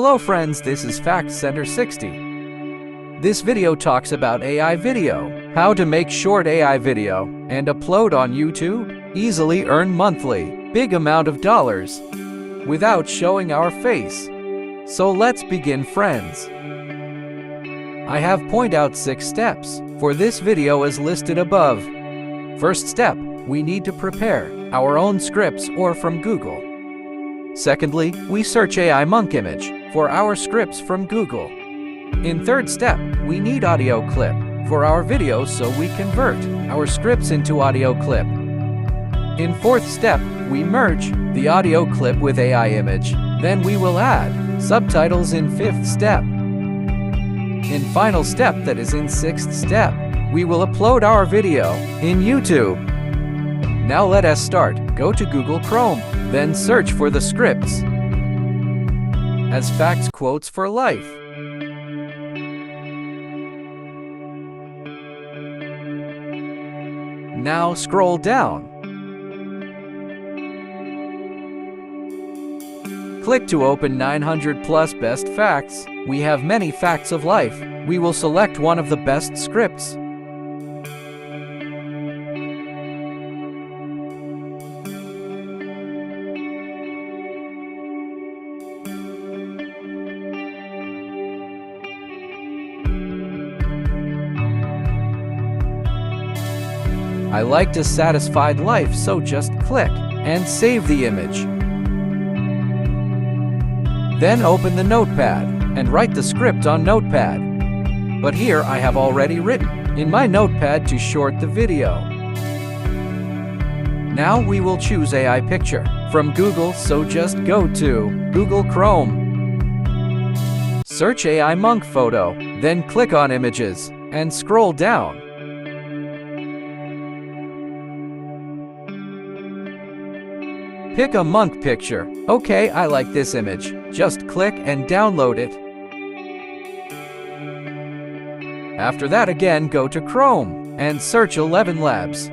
Hello friends, this is factscenter60. This video talks about AI video, how to make short AI video and upload on YouTube, easily earn monthly, big amount of dollars, without showing our face. So let's begin friends. I have point out 6 steps for this video as listed above. First step, we need to prepare our own scripts or from Google. Secondly, we search AI monk image for our scripts from Google. In third step, we need audio clip for our videos so we convert our scripts into audio clip. In fourth step, we merge the audio clip with AI image. Then we will add subtitles in fifth step. In final step, that is in sixth step, we will upload our video in YouTube. Now let us start. Go to Google Chrome, then search for the scripts as facts quotes for life. Now scroll down. Click to open 900 plus best facts. We have many facts of life. We will select one of the best scripts. I like a satisfied life, so just click and save the image. Then open the notepad and write the script on notepad. But here I have already written in my notepad to short the video. Now we will choose AI picture from Google, so just go to Google Chrome. Search AI monk photo, then click on images and scroll down. Pick a monk picture. Okay, I like this image. Just click and download it. After that, again, go to Chrome and search 11 Labs.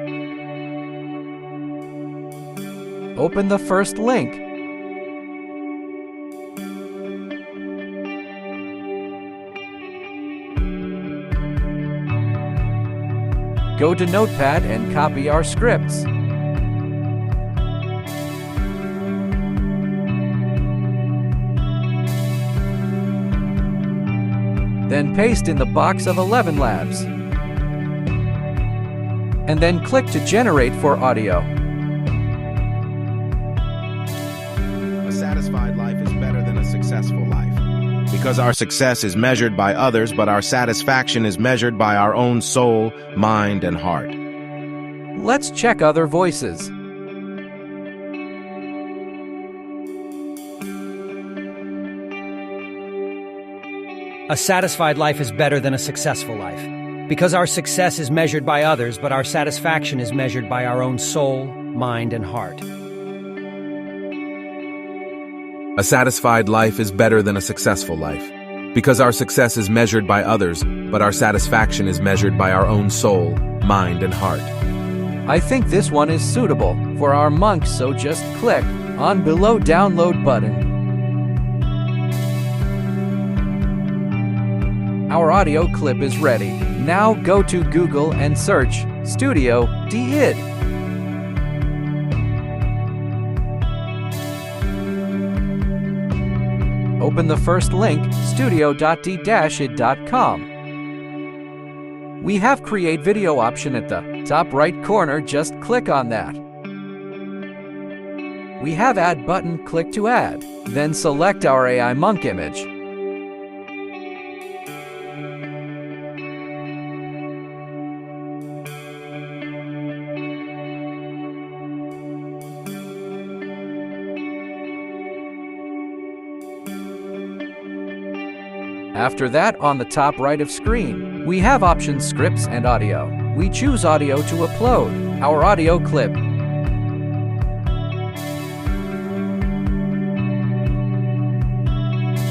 Open the first link. Go to Notepad and copy our scripts. Then paste in the box of 11 Labs. And then click to generate for audio. A satisfied life is better than a successful life. Because our success is measured by others, but our satisfaction is measured by our own soul, mind, and heart. Let's check other voices. A satisfied life is better than a successful life. Because our success is measured by others, but our satisfaction is measured by our own soul, mind, and heart. A satisfied life is better than a successful life. Because our success is measured by others, but our satisfaction is measured by our own soul, mind, and heart. I think this one is suitable for our monks, so just click on below download button. Our audio clip is ready. Now go to Google and search Studio D-Id. Open the first link, studio.d-id.com. We have Create Video option at the top right corner, just click on that. We have Add button, click to add, then select our AI monk image. After that, on the top right of screen, we have options scripts and audio. We choose audio to upload our audio clip.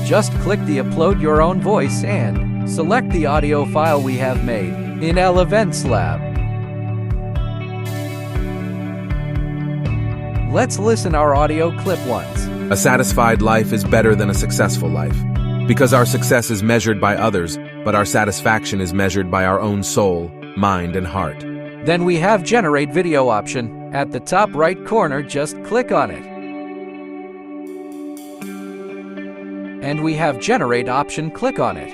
Just click the upload your own voice and select the audio file we have made in Events Lab. Let's listen our audio clip once. A satisfied life is better than a successful life, because our success is measured by others, but our satisfaction is measured by our own soul, mind, and heart. Then we have Generate Video option. At the top right corner, just click on it. And we have Generate option, click on it.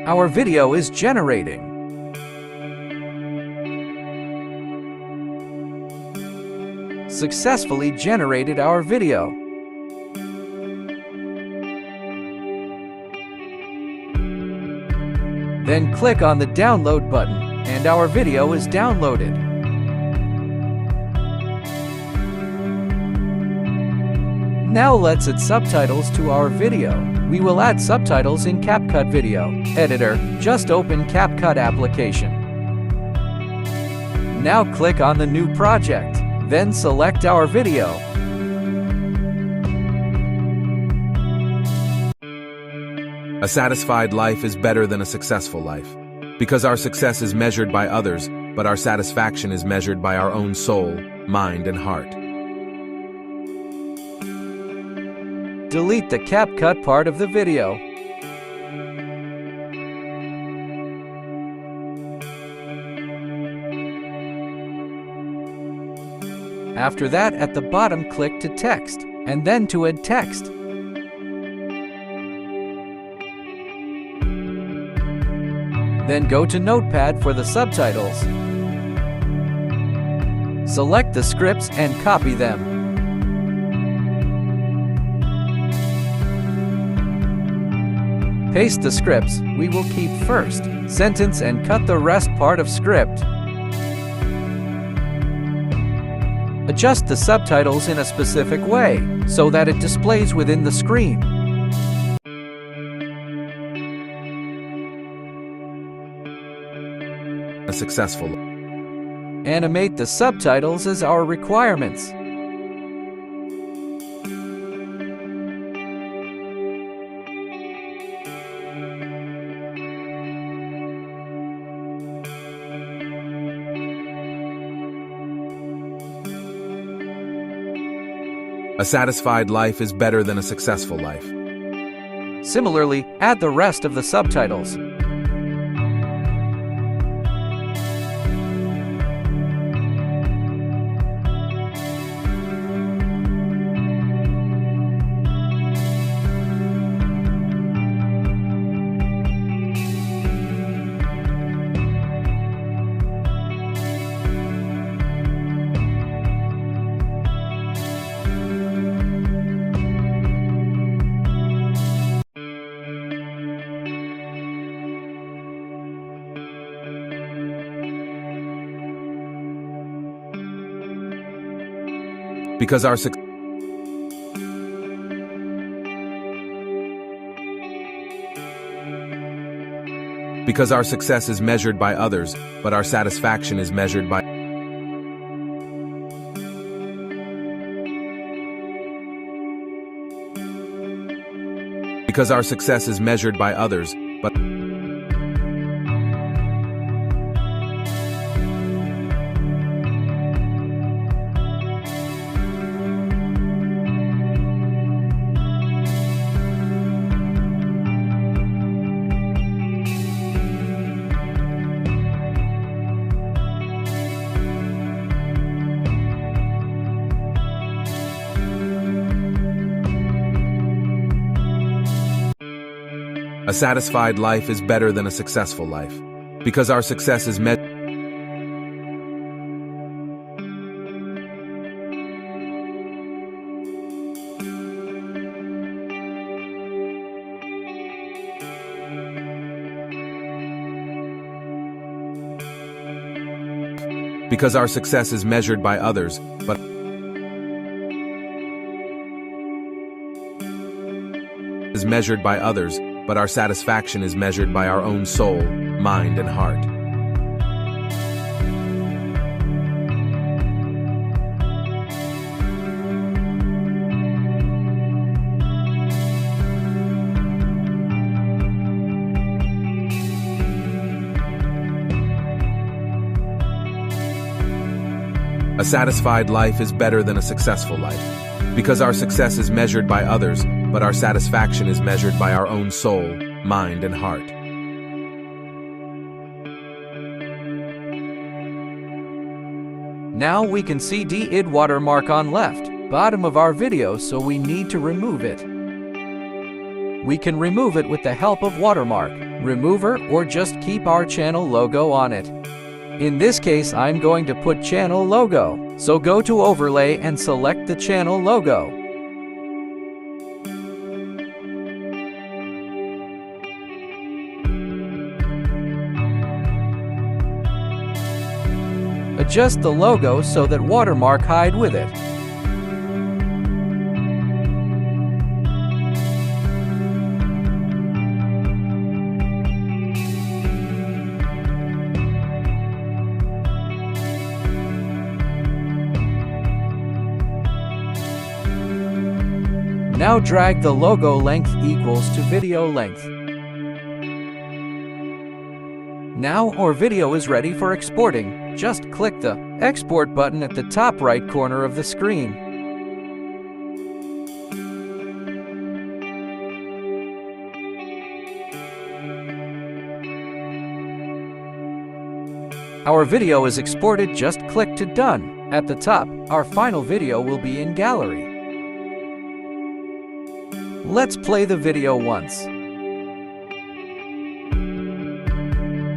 Our video is generating. Successfully generated our video. Then click on the download button, and our video is downloaded. Now let's add subtitles to our video. We will add subtitles in CapCut Video Editor. Just open CapCut application. Now click on the new project. Then select our video. A satisfied life is better than a successful life, because our success is measured by others, but our satisfaction is measured by our own soul, mind, and heart. Delete the CapCut part of the video. After that, at the bottom, click to text, and then to add text. Then go to Notepad for the subtitles. Select the scripts and copy them. Paste the scripts. We will keep first sentence and cut the rest part of script. Adjust the subtitles in a specific way, so that it displays within the screen. A successful. Animate the subtitles as our requirements. A satisfied life is better than a successful life. Similarly, add the rest of the subtitles. Because our success is measured by others, but our satisfaction is measured by Because our success is measured by others, but a satisfied life is better than a successful life, because our success is Because our success is measured by others, but is measured by others, but our satisfaction is measured by our own soul, mind, and heart. A satisfied life is better than a successful life, Because our success is measured by others, but our satisfaction is measured by our own soul, mind, and heart. Now we can see the id watermark on left bottom of our video, so we need to remove it. We can remove it with the help of watermark remover or just keep our channel logo on it. In this case, I'm going to put channel logo, so go to overlay and select the channel logo. Adjust the logo so that watermark hide with it. Now drag the logo length equals to video length. Now our video is ready for exporting. Just click the export button at the top right corner of the screen. Our video is exported. Just click to done. At the top, our final video will be in gallery. Let's play the video once.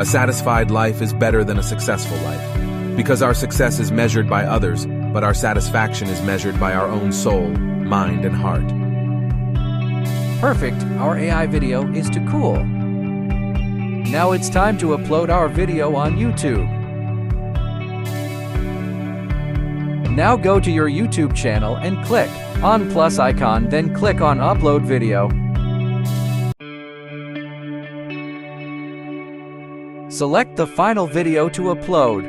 A satisfied life is better than a successful life. Because our success is measured by others, but our satisfaction is measured by our own soul, mind, and heart. Perfect, our AI video is too cool. Now it's time to upload our video on YouTube. Now go to your YouTube channel and click on plus icon, then click on upload video. Select the final video to upload.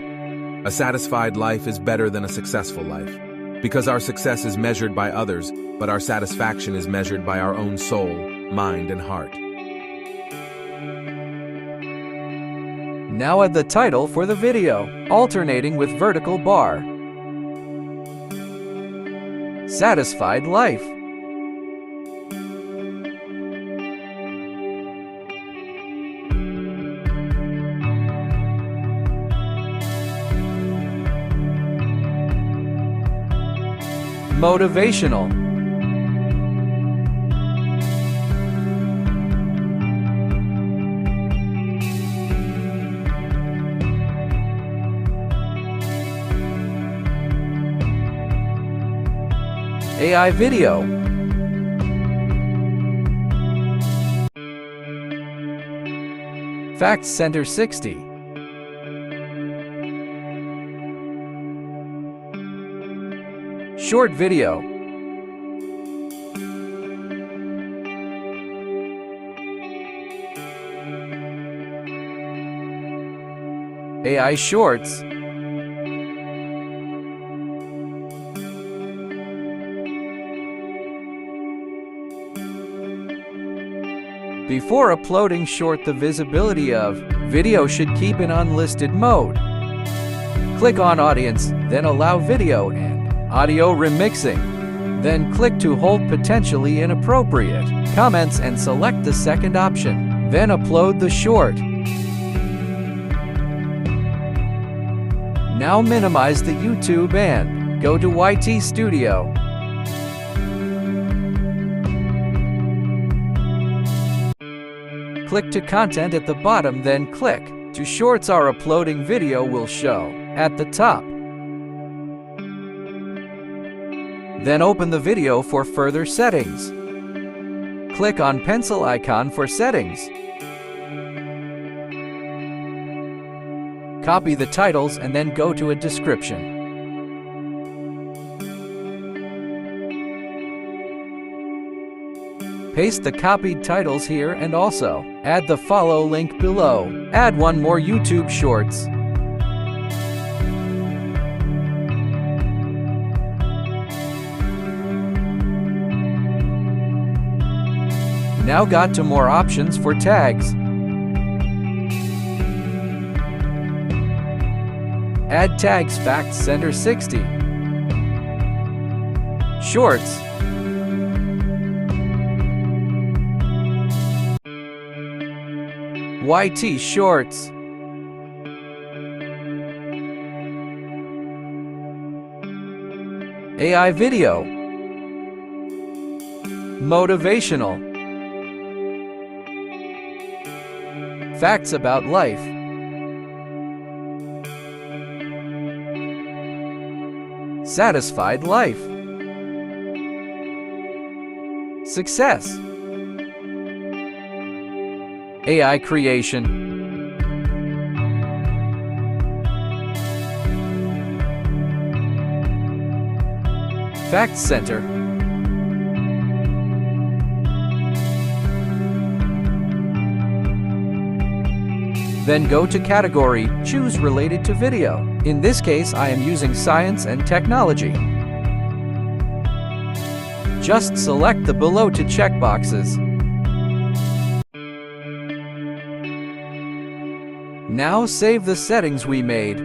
A satisfied life is better than a successful life. Because our success is measured by others, but our satisfaction is measured by our own soul, mind, and heart. Now add the title for the video, alternating with vertical bar. Satisfied life. Motivational. AI video. factscenter60. Short video. AI Shorts. Before uploading short, the visibility of video should keep in unlisted mode. Click on Audience, then allow video and audio remixing. Then click to hold potentially inappropriate comments and select the second option. Then upload the short. Now minimize the YouTube and go to YT Studio. Click to content at the bottom, then click to shorts. Our uploading video will show at the top. Then open the video for further settings. Click on pencil icon for settings. Copy the titles and then go to a description. Paste the copied titles here and also add the follow link below. Add one more YouTube Shorts. Now got to more options for tags. Add tags factscenter60. Shorts. YT Shorts. AI video. Motivational. Facts about life. Satisfied life. Success. AI creation. Fact Center. Then go to category, choose related to video. In this case, I am using science and technology. Just select the below to check boxes. Now save the settings we made.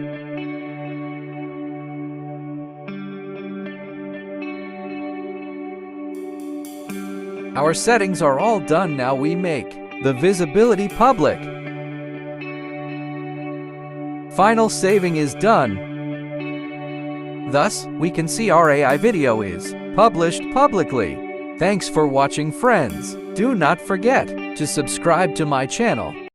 Our settings are all done. Now we make the visibility public. Final saving is done. Thus, we can see our AI video is published publicly. Thanks for watching, friends. Do not forget to subscribe to my channel.